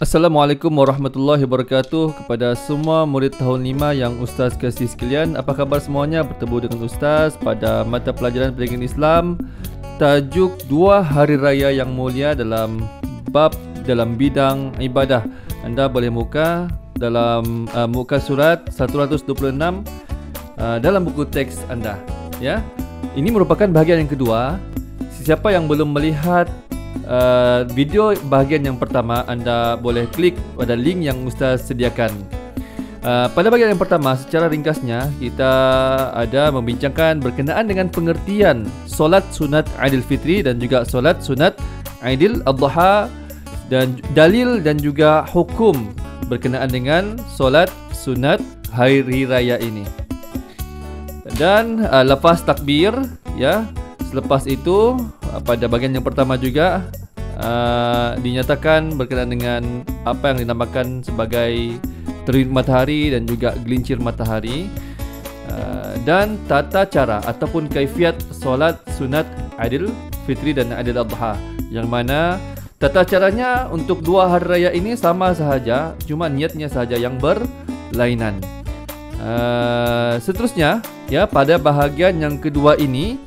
Assalamualaikum warahmatullahi wabarakatuh. Kepada semua murid tahun 5 yang Ustaz kasih sekalian, apa khabar semuanya? Bertemu dengan Ustaz pada mata pelajaran pendidikan Islam, tajuk 2 hari raya yang mulia dalam bab dalam bidang ibadah. Anda boleh muka dalam muka surat 126 dalam buku teks anda, ya. Ini merupakan bahagian yang kedua. Siapa yang belum melihat video bahagian yang pertama, anda boleh klik pada link yang Ustaz sediakan. Pada bahagian yang pertama, secara ringkasnya kita ada membincangkan berkenaan dengan pengertian solat sunat Aidil Fitri dan juga solat sunat Aidil Adha, dan dalil dan juga hukum berkenaan dengan solat sunat hari raya ini. Dan lepas takbir, ya, selepas itu pada bahagian yang pertama juga dinyatakan berkenaan dengan apa yang dinamakan sebagai terbit matahari dan juga gelincir matahari, dan tata cara ataupun kaifiat solat sunat Aidil Fitri dan Aidil Adha, yang mana tata caranya untuk 2 hari raya ini sama sahaja, cuma niatnya sahaja yang berlainan. Seterusnya, ya, pada bahagian yang kedua ini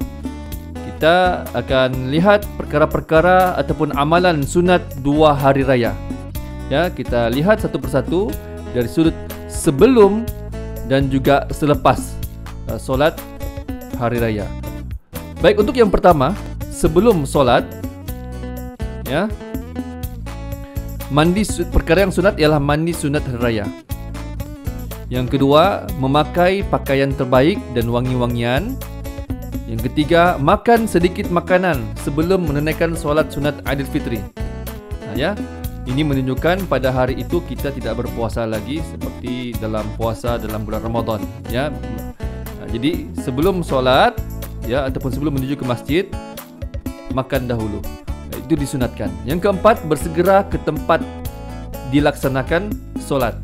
kita akan lihat perkara-perkara ataupun amalan sunat 2 hari raya. Ya, kita lihat satu persatu dari sudut sebelum dan juga selepas solat hari raya. Baik, untuk yang pertama, sebelum solat, ya, mandi. Perkara yang sunat ialah mandi sunat hari raya. Yang kedua, memakai pakaian terbaik dan wangi-wangian. Yang ketiga, makan sedikit makanan sebelum menunaikan solat sunat Aidil Fitri. Ya, ini menunjukkan pada hari itu kita tidak berpuasa lagi seperti dalam puasa dalam bulan Ramadan. Ya, jadi sebelum solat, ya, ataupun sebelum menuju ke masjid, makan dahulu. Itu disunatkan. Yang keempat, bersegera ke tempat dilaksanakan solat.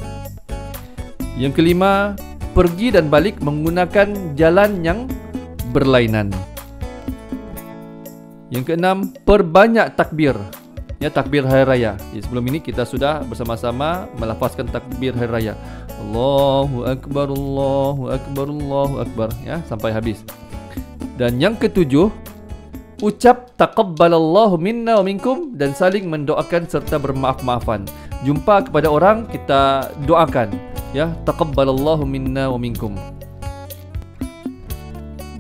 Yang kelima, pergi dan balik menggunakan jalan yang berlainan. Yang keenam, perbanyak takbir. Ya, takbir hari raya. Ya, sebelum ini kita sudah bersama-sama melafazkan takbir hari raya. Allahu Akbar, Allahu Akbar, Allahu Akbar, ya, sampai habis. Dan yang ketujuh, ucap taqabbalallahu minna wa minkum dan saling mendoakan serta bermaaf-maafan. Jumpa kepada orang, kita doakan, ya, taqabbalallahu minna wa minkum.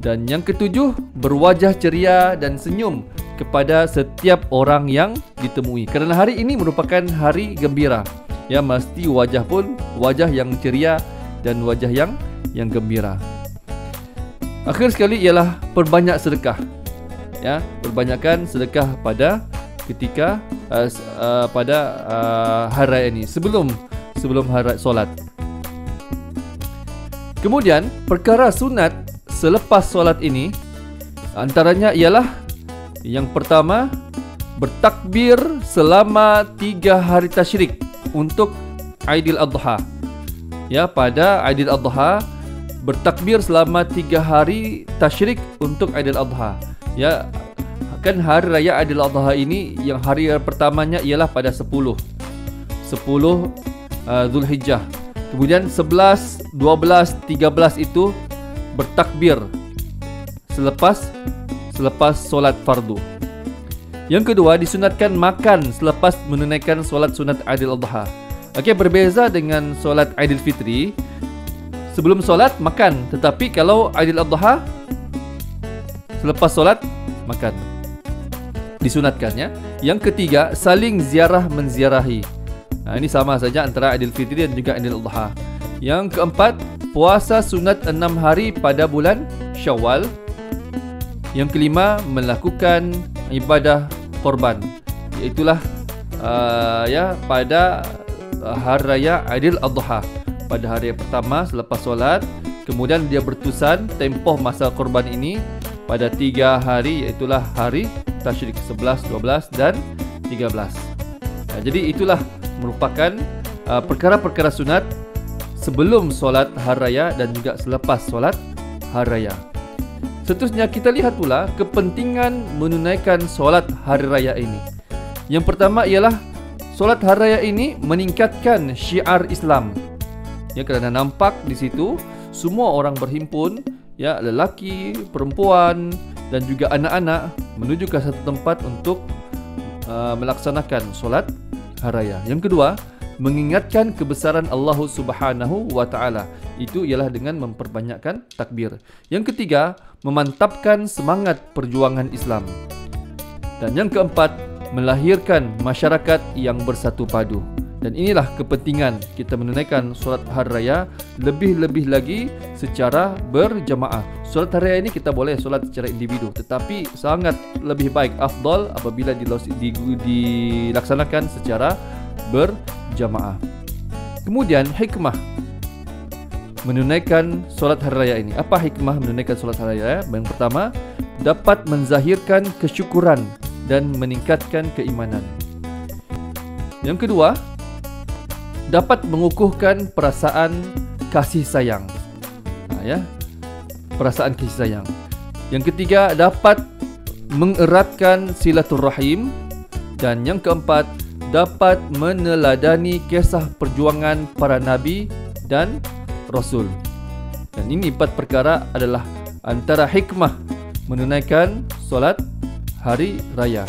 Dan yang ketujuh, berwajah ceria dan senyum kepada setiap orang yang ditemui. Kerana hari ini merupakan hari gembira. Ya, mesti wajah pun wajah yang ceria dan wajah yang gembira. Akhir sekali ialah perbanyak sedekah. Ya, perbanyakkan sedekah pada ketika pada hari raya ini sebelum hari raya solat. Kemudian perkara sunat selepas solat ini antaranya ialah yang pertama, bertakbir selama 3 hari tasyrik untuk Aidil Adha. Ya, pada Aidil Adha bertakbir selama 3 hari tasyrik untuk Aidil Adha. Ya, kan hari raya Aidil Adha ini yang hari pertamanya ialah pada 10 Zulhijjah. Kemudian 11, 12, 13 itu bertakbir selepas solat fardu. Yang kedua, disunatkan makan selepas menunaikan solat sunat Aidil Adha. Okey, berbeza dengan solat Aidil Fitri. Sebelum solat makan, tetapi kalau Aidil Adha selepas solat makan. Disunatkan, ya. Yang ketiga, saling ziarah menziarahi. Ini sama saja antara Aidil Fitri dan juga Aidil Adha. Yang keempat, puasa sunat 6 hari pada bulan Syawal. Yang kelima, melakukan ibadah korban, iaitulah ya, pada hari raya Aidil Adha. Pada hari pertama selepas solat, kemudian dia bertusan tempoh masa korban ini pada 3 hari, iaitulah hari tasyrik 11, 12 dan 13. Jadi itulah merupakan perkara-perkara sunat sebelum solat hari raya dan juga selepas solat hari raya. Seterusnya kita lihat pula kepentingan menunaikan solat hari raya ini. Yang pertama ialah solat hari raya ini meningkatkan syiar Islam. Ya, kerana nampak di situ semua orang berhimpun, ya, lelaki, perempuan dan juga anak-anak menuju ke satu tempat untuk melaksanakan solat hari raya. Yang kedua, mengingatkan kebesaran Allah Subhanahu wa taala. Itu ialah dengan memperbanyakkan takbir. Yang ketiga, memantapkan semangat perjuangan Islam. Dan yang keempat, melahirkan masyarakat yang bersatu padu. Dan inilah kepentingan kita menunaikan solat hari raya lebih-lebih lagi secara berjamaah. Solat hari raya ini kita boleh solat secara individu, tetapi sangat lebih baik, afdal apabila dilaksanakan secara berjamaah. Kemudian hikmah menunaikan solat hari raya ini. Apa hikmah menunaikan solat hari raya? Yang pertama, dapat menzahirkan kesyukuran dan meningkatkan keimanan. Yang kedua, dapat mengukuhkan perasaan kasih sayang. Perasaan kasih sayang. Yang ketiga, dapat mengeratkan silaturrahim. Dan yang keempat, dapat meneladani kisah perjuangan para nabi dan rasul. Dan ini 4 perkara adalah antara hikmah menunaikan solat hari raya.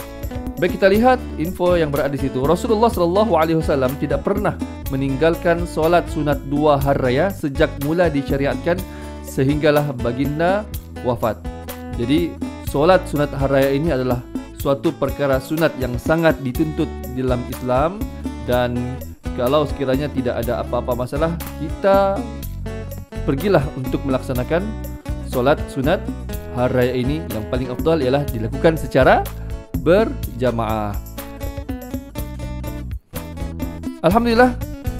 Baik, kita lihat info yang berada di situ. Rasulullah SAW tidak pernah meninggalkan solat sunat 2 hari raya sejak mula disyariatkan sehinggalah baginda wafat. Jadi solat sunat hari raya ini adalah suatu perkara sunat yang sangat dituntut dalam Islam. Dan kalau sekiranya tidak ada apa-apa masalah, kita pergilah untuk melaksanakan solat sunat hari raya ini. Yang paling afdal ialah dilakukan secara berjamaah. Alhamdulillah,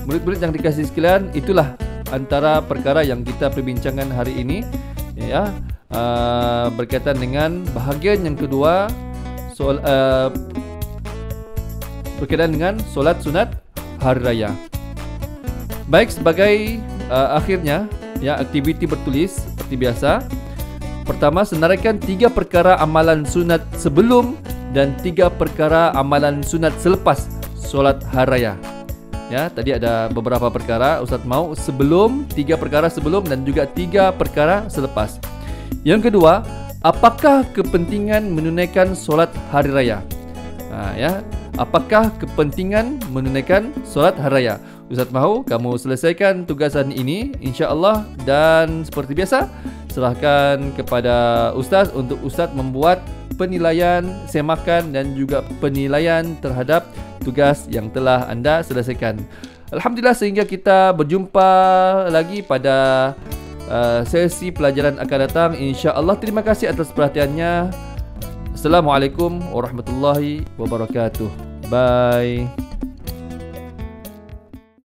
murid-murid yang dikasihi sekalian, itulah antara perkara yang kita perbincangkan hari ini, ya, berkaitan dengan bahagian yang kedua, berkaitan dengan solat sunat hari raya. Baik, sebagai akhirnya, ya, aktiviti bertulis seperti biasa. Pertama, senaraikan 3 perkara amalan sunat sebelum dan 3 perkara amalan sunat selepas solat hari raya. Ya, tadi ada beberapa perkara Ustaz mau sebelum, 3 perkara sebelum dan juga 3 perkara selepas. Yang kedua, apakah kepentingan menunaikan solat hari raya? Apakah kepentingan menunaikan solat hari raya? Ustaz mahu kamu selesaikan tugasan ini, insya-Allah, dan seperti biasa serahkan kepada Ustaz untuk Ustaz membuat penilaian semakan dan juga penilaian terhadap tugas yang telah anda selesaikan. Alhamdulillah, sehingga kita berjumpa lagi pada sesi pelajaran akan datang, insya-Allah. Terima kasih atas perhatiannya. Assalamualaikum warahmatullahi wabarakatuh. Bye.